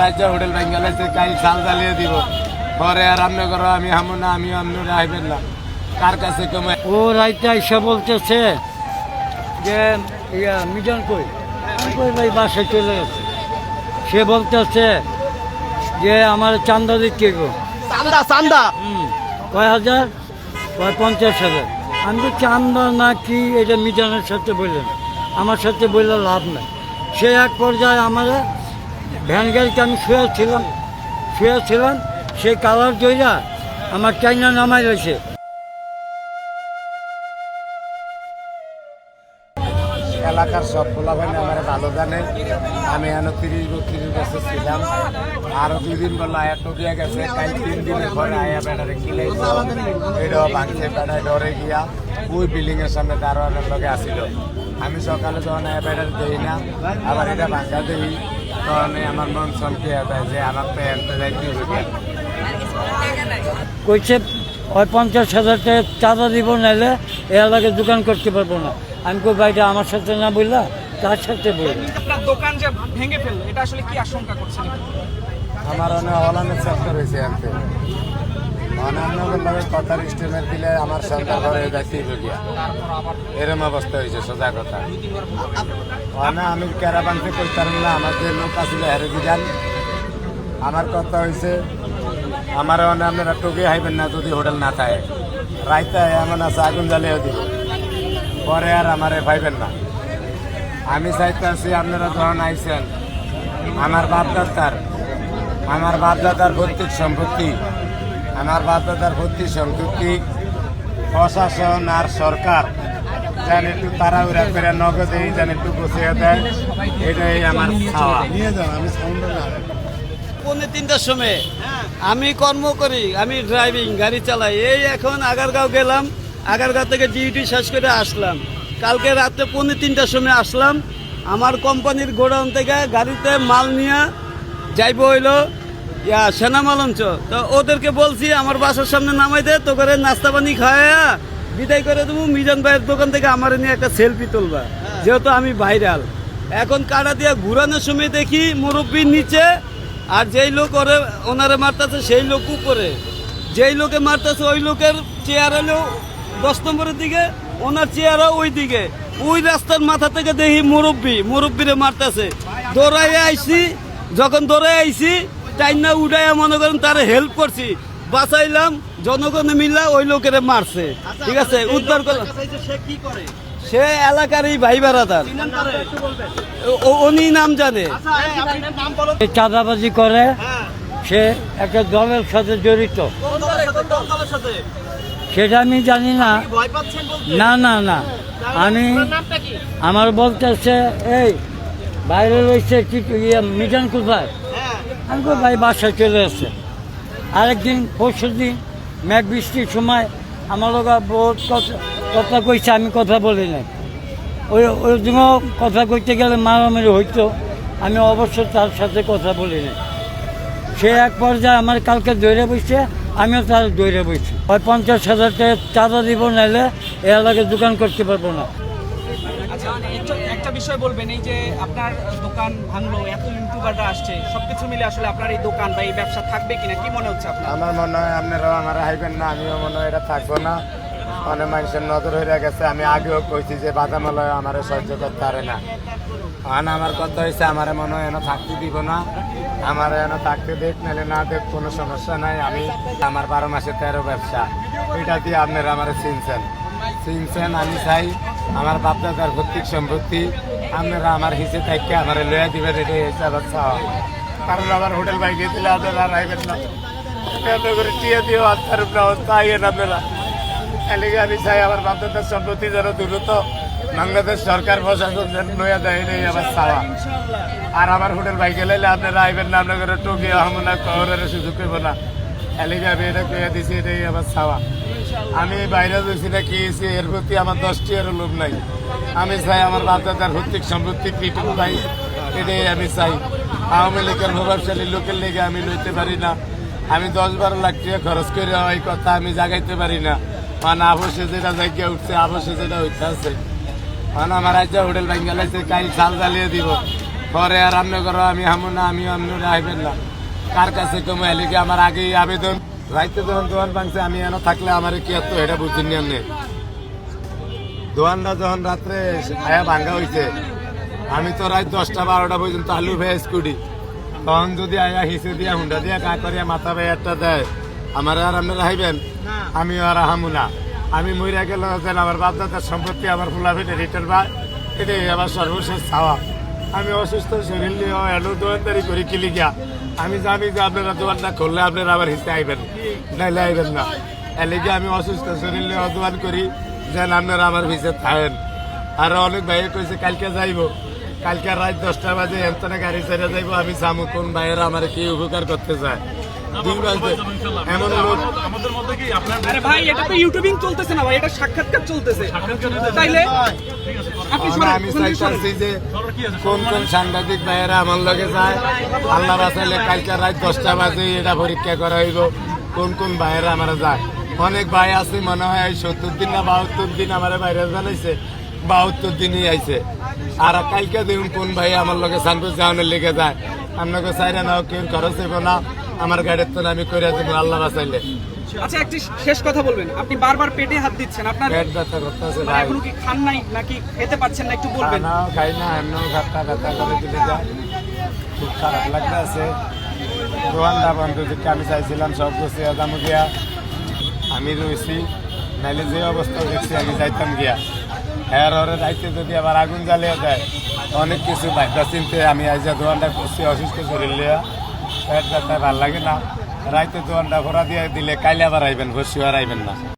আজ হোটেল বেঙ্গালাইছে কাল চাল জ্বালিয়ে দিব পরে আর রান্না করো আমি হামু না আমি আপনারা আইবেন না কার কাছে কমে ও রাইতে এসে বলতেছে যে মিজান কই ভাই বাসায় চলে গেছে। সে বলতেছে যে আমার চান্দা দিচ্ছে গো চান্দা কয় হাজার কয় 50,000। আমি তো চান্দা না কি এটা মিজানের সাথে বললেন, আমার সাথে বললে লাভ নাই। সে এক পর্যায়ে আমার ভ্যান গাড়িতে আমি শুয়েছিলাম সেই কালার জয়রা আমার চাইনা নামাই রয়েছে। এলাকার সব পোলাভাই আমার ভালো জানে আমি এখনো 30-32 বছর ছিলাম। আরো 2 দিন বললো আয়া টকিয়া গেছে কাল 3 দিনের পরে আয়া বেড়ারে কিলাইছে এটাও ভাঙছে বেড়ায় ডরে গিয়া ওই বিল্ডিং এর সামনে দারোয়ানের লগে আসিল। আমি সকালে যখন আয়া বেড়ার দেই না আবার এটা ভাঙা দেই তখন আমার মন চমকে যায় যে আমার তো এনতে যাইতে হবে। কইছে ওই 50,000 টাকা চাঁদা দিব, নাইলে এ এলাকায় দোকান করতে পারবো না। আমি কই ভাইটা আমার সাথে না বললা তার সাথে বলল। আপনার দোকান যে ভেঙে ফেললো এটা আসলে কি আশঙ্কা করছেন? আমার অনেক অলানের চেষ্টা রয়েছে আনতে অন্যান্য কথার স্টেমের দিলে আমার সন্তান ঘরে যাইতেই গিয়া এরম অবস্থা হয়েছে সোজা কথা। আমি ক্যারাবানকে করতাম না, আমার যে লোক আসলে হেরে দিলাম। আমার কথা হয়েছে আমার আপনারা টুকে হাইবেন না যদি হোটেল না থাকে রাইতে এমন আছে আগুন জ্বালিয়ে দিব পরে আর আমারে পাইবেন না। আমি চাইতেছি আপনারা যখন আইছেন আমার বাপদাদার ভৌতিক সম্পত্তি প্রশাসন আর সরকার যেন একটু তাড়াহুড়া করে নগদে যেন একটু বসিয়ে দেয়, এটাই আমার খাওয়া। নিয়ে যান আমি 3:30টার সময় আমি কর্ম করি, আমি ড্রাইভিং গাড়ি চালাই। এই এখন আগারগাঁও গেলাম, আগারগাঁও থেকে ডিউটি শেষ করে আসলাম। কালকে রাত্রে 3:30টার সময় আসলাম। আমার কোম্পানির গোডাউন থেকে গাড়িতে মাল নিয়ে যাইব হইলো সেনামালঞ্চ। তো ওদেরকে বলছি আমার বাসার সামনে নামাই দে, তো করে নাস্তা পানি খাওয়া বিদায় করে দেবো। মিজান ভাইয়ের দোকান থেকে আমার নিয়ে একটা সেলফি তুলবা, যেহেতু আমি ভাইরাল। এখন কাটা দিয়ে ঘুরানোর সময় দেখি মুরব্বীর নিচে, আর যেই লোক ওনারে মারতেছে সেই লোক উপরে। যেই লোকে মারতেছে ওই লোকের চেয়ার হলো 10 নম্বরের দিকে, ওনার চেয়ারও ওই দিকে। ওই রাস্তার মাথা থেকে দেখি মুরব্বীরে মারতেছে। যখন দৌড়াই আইছি টাইনা উঠাইয়া মনে করেন তারে হেল্প করছি, বাঁচাইলাম। জনগণে মিল্লা ওই লোকের মারছে, ঠিক আছে, উদ্ধার করলাম। সে এলাকারই ভাই বেড়াদার, উনি নাম জানে। চাঁদাবাজি করে, সে একটা দলের সাথে জড়িত, সেটা আমি জানি না। না আমি আমার বলতেছে এই বাইরে রয়েছে কি মিজান কোথায়? আমি কই ভাই বাসায় চলে আসছে। আরেকদিন পরশুদিন মেঘ বৃষ্টির সময় আমার লোক বহুত কথা কইছে, আমি কথা বলি নাই। ওই দিনও কথা কইতে গেলে মারামারি হইতো, আমি অবশ্য তার সাথে কথা বলি নাই। সে এক পর্যায়ে আমার কালকে দৌড়ে বসছে, আমিও তার দৌড়ে বসছি। ওই 50,000 টাকা চাঁদা দিব, নাইলে এ এলাকায় দোকান করতে পারবো না। আচ্ছা, একটা বিষয় বলবেন, এই যে আপনার দোকান ভাঙলো, এত ইউটিউবাররা আসছে, সবকিছু মিলে আসলে আপনার এই দোকান বা এই ব্যবসা থাকবে কিনা কি মনে হচ্ছে আপনার? আমার মনে হয় আপনারাও আমার হাইবেন না, আমিও মনে হয় এটা থাকবো না। অনেক মানুষের নজর হয়ে গেছে। আমি আগেও কইছি যে বাদামালয় আমার সহ্য করতে পারে না। আমার কথা হয়েছে আমার মনে হয় এনে থাকতে দিব না, আমার এনে থাকতে দেখ নাহলে না দেখ কোনো সমস্যা নাই। আমি আমার 12 মাসে 13 ব্যবসা, এটা দিয়ে আপনারা আমার চিনছেন। আমি চাই আমার বাপদাদার ভৌতিক সম্পত্তি আপনারা আমার হিসে থাকতে আমার লইয়া দিবেন, এটাই হিসাবে চাওয়া। কারণ আমার হোটেল বাইকে দিলে আপনারা রাখবেন না, করে টিয়া দিও আত্মার উপরে অবস্থা আইয়েন আপনারা। এলাকা আমি চাই আমার বাপদাদার সম্পত্তি যেন দ্রুত বাংলাদেশ সরকার প্রশাসন যেন লইয়া দেয়, এটাই আমার চাওয়া। আর আমার হোটেল বাইকে লাইলে আপনারা আইবেন না, আপনাদের টুকি আহমো না, শহরের সুযোগ পেব না। এলাকা আমি এটা কইয়া দিছি, এটাই আমার চাওয়া। আমি বাইরে যাচ্ছি না কি এর প্রতি আমার 10টি এর লোভ নাই। আমি চাই আমার বাপদাদার ভৌতিক সম্পত্তি পিটুক পাই, এটাই আমি চাই। আওয়ামী লীগের প্রভাবশালী লোকের লেগে আমি লইতে পারি না। আমি 10-12 লাখ টাকা খরচ করে ওই কথা আমি জাগাইতে পারি না। মানে আবশ্যে যেটা জায়গা উঠছে, আবশ্যে যেটা হইতে আছে। মানে আমার আজ হোটেল বেঙ্গালাইছে কাল চাল জ্বালিয়ে দিব, পরে আর আমনে করো আমি হামু না, আমিও আমনে আইবেন না। কার কাছে কমে এলিকে আমার আগেই আবেদন। রাইতে যখন দোয়ান ভাঙছে আমি এনে থাকলে আমার কি এত এটা বুঝিনি আপনি। দোয়ানটা যখন রাত্রে আয়া ভাঙ্গা হয়েছে, আমি তো রাত 10টা-12টা পর্যন্ত আলু ভেজ কুড়ি, তখন যদি আয়া হিসে দিয়া হুন্ডা দিয়া কা করিয়া মাথা ভাই একটা দেয়, আমার আর আপনারা হাইবেন, আমিও আর হামু না। আমি মইরা গেল আমার বাপদাদার সম্পত্তি আমার ফুলা ফেটে রিটার্ন বা এটাই আবার সর্বশেষ চাওয়া। আমি অসুস্থ শরীর নিয়ে এলো দোয়ানদারি করি কিলি গিয়া। আমি জানি যে আপনারা দোয়ানটা খুললে আপনারা আবার হিসে আইবেন, নাইলে আইবেন না। এলিগে আমি অসুস্থ শরীর নিয়ে দোয়ান করি যেন আপনারা আমার ভিসে থাকেন। আর অনেক ভাই কইছে কালকে যাইব, কালকে রাত 10টা বাজে এমতনে গাড়ি ছেড়ে যাইব। আমি সামু কোন ভাইয়েরা আমার কি উপকার করতে চায়। এমন লোক আরে ভাই এটা তো ইউটিউবিং চলতেছে না ভাই, এটা সাক্ষাৎকার চলতেছে। তাইলে আপনি সরেন, আমি ওখান থেকে সরেন। চাইছি যে কোন কোন সাংবাদিক ভাইয়েরা আমার লগে যায়, আল্লাহ বাঁচাইলে কালকে রাত 10টা বাজে এটা পরীক্ষা করা হইব কোন কোন ভাইয়েরা আমার যায়। অনেক ভাই আছে মনে হয় 70 দিন না 72 দিন আমার বাইরে জানাইছে, 72 দিনই আইছে। আর কালকে দেখুন কোন ভাই আমার লগে সানপুর যাওয়ানোর লেগে যায়। আপনাকে চাইরে নাও কেউ খরচ হইব না, আমার গাড়ির তো আমি করে দেবো আল্লাহ বাঁচাইলে। আচ্ছা একটি শেষ কথা বলবেন, আপনি বারবার পেটে হাত দিচ্ছেন, আপনার পেট ব্যথা করতেছে মানে ভাই, এখনো কি খান নাই নাকি খেতে পাচ্ছেন না, একটু বলবেন। খানাও খাই না, এমনও ঘাটটা ঘাটা করে দিলে যায়, খুব খারাপ লাগতে আছে। দোয়ানটা বন্ধ দিকে আমি চাইছিলাম সব কিছু দাম গিয়া, আমি রয়েছি, নাইলে যে অবস্থা দেখছি আমি যাইতাম গিয়া। হ্যাঁ ওরে যাইতে যদি আবার আগুন জ্বালিয়ে দেয়, অনেক কিছু ভাইটা চিনতে আমি আইজা দোয়ানটা করছি অসুস্থ শরীর লিয়া, পেট ব্যথা ভাল লাগে না। রাইতে দোয়ানটা ভরা দিয়ে দিলে কাইলে আবার আইবেন, বসি আর আইবেন না।